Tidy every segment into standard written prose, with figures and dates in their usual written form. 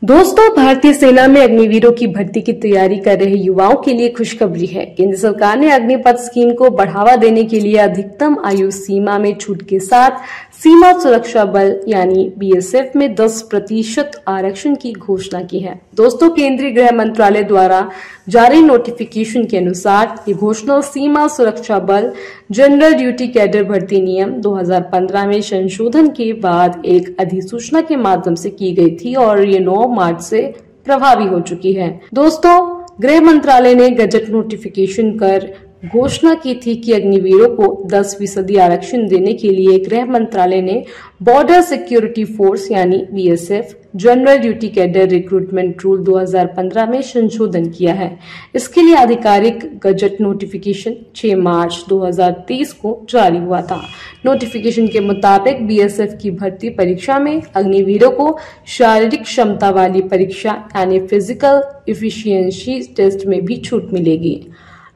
दोस्तों, भारतीय सेना में अग्निवीरों की भर्ती की तैयारी कर रहे युवाओं के लिए खुशखबरी है। केंद्र सरकार ने अग्निपथ स्कीम को बढ़ावा देने के लिए अधिकतम आयु सीमा में छूट के साथ सीमा सुरक्षा बल यानी बीएसएफ में 10% आरक्षण की घोषणा की है। दोस्तों, केंद्रीय गृह मंत्रालय द्वारा जारी नोटिफिकेशन के अनुसार ये घोषणा सीमा सुरक्षा बल जनरल ड्यूटी कैडर भर्ती नियम 2015 में संशोधन के बाद एक अधिसूचना के माध्यम से की गई थी और ये 9 मार्च से प्रभावी हो चुकी है। दोस्तों, गृह मंत्रालय ने गजट नोटिफिकेशन कर घोषणा की थी कि अग्निवीरों को 10% आरक्षण देने के लिए गृह मंत्रालय ने बॉर्डर सिक्योरिटी फोर्स यानी BSF general duty cadre recruitment rule 2015 में संशोधन किया है। इसके लिए आधिकारिक गजट नोटिफिकेशन 6 मार्च 2023 को जारी हुआ था। नोटिफिकेशन के मुताबिक बीएसएफ की भर्ती परीक्षा में अग्निवीरों को शारीरिक क्षमता वाली परीक्षा यानी फिजिकल इफिशियंसी टेस्ट में भी छूट मिलेगी।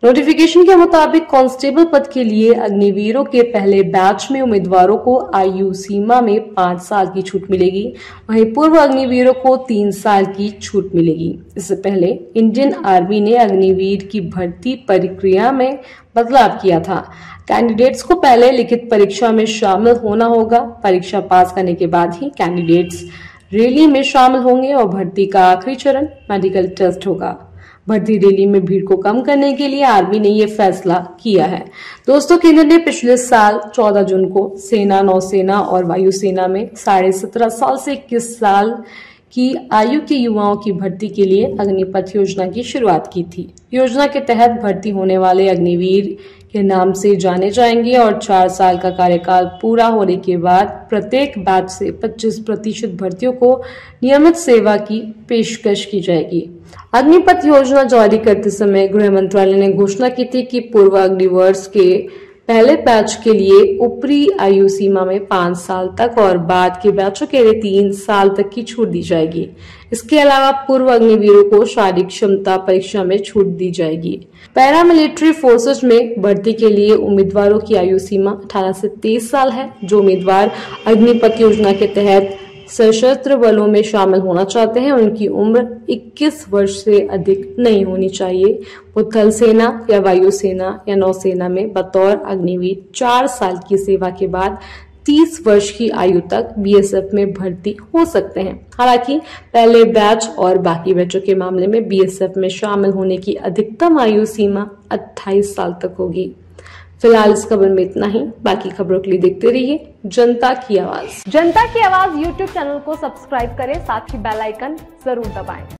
नोटिफिकेशन के मुताबिक कांस्टेबल पद के लिए अग्निवीरों के पहले बैच में उम्मीदवारों को आयु सीमा में 5 साल की छूट मिलेगी। वहीं पूर्व अग्निवीरों को 3 साल की छूट मिलेगी। इससे पहले इंडियन आर्मी ने अग्निवीर की भर्ती प्रक्रिया में बदलाव किया था। कैंडिडेट्स को पहले लिखित परीक्षा में शामिल होना होगा। परीक्षा पास करने के बाद ही कैंडिडेट्स रैली में शामिल होंगे और भर्ती का आखिरी चरण मेडिकल टेस्ट होगा। भर्ती रैली में भीड़ को कम करने के लिए आर्मी ने ये फैसला किया है। दोस्तों, केंद्र ने पिछले साल 14 जून को सेना, नौसेना और वायुसेना में 17.5 साल से 21 साल की आयु के युवाओं की भर्ती के लिए अग्निपथ योजना की शुरुआत की थी। योजना के तहत भर्ती होने वाले अग्निवीर के नाम से जाने जाएंगे और 4 साल का कार्यकाल पूरा होने के बाद प्रत्येक बैच से 25% भर्तियों को नियमित सेवा की पेशकश की जाएगी। अग्निपथ योजना जारी करते समय गृह मंत्रालय ने घोषणा की थी कि पूर्व अग्निवर्ष के पहले बैच के लिए ऊपरी आयु सीमा में 5 साल तक और बाद के बैचों के लिए 3 साल तक की छूट दी जाएगी। इसके अलावा पूर्व अग्निवीरों को शारीरिक क्षमता परीक्षा में छूट दी जाएगी। पैरामिलिट्री फोर्सेज में भर्ती के लिए उम्मीदवारों की आयु सीमा 18 से 23 साल है। जो उम्मीदवार अग्निपथ योजना के तहत सशस्त्र बलों में शामिल होना चाहते हैं, उनकी उम्र 21 वर्ष से अधिक नहीं होनी चाहिए। वो थल सेना या वायुसेना या नौसेना में बतौर अग्निवीर 4 साल की सेवा के बाद 30 वर्ष की आयु तक बीएसएफ में भर्ती हो सकते हैं। हालांकि पहले बैच और बाकी बैचों के मामले में बीएसएफ में शामिल होने की अधिकतम आयु सीमा 28 साल तक होगी। फिलहाल इस खबर में इतना ही। बाकी खबरों के लिए देखते रहिए जनता की आवाज। जनता की आवाज यूट्यूब चैनल को सब्सक्राइब करें, साथ ही बेल आइकन जरूर दबाएं।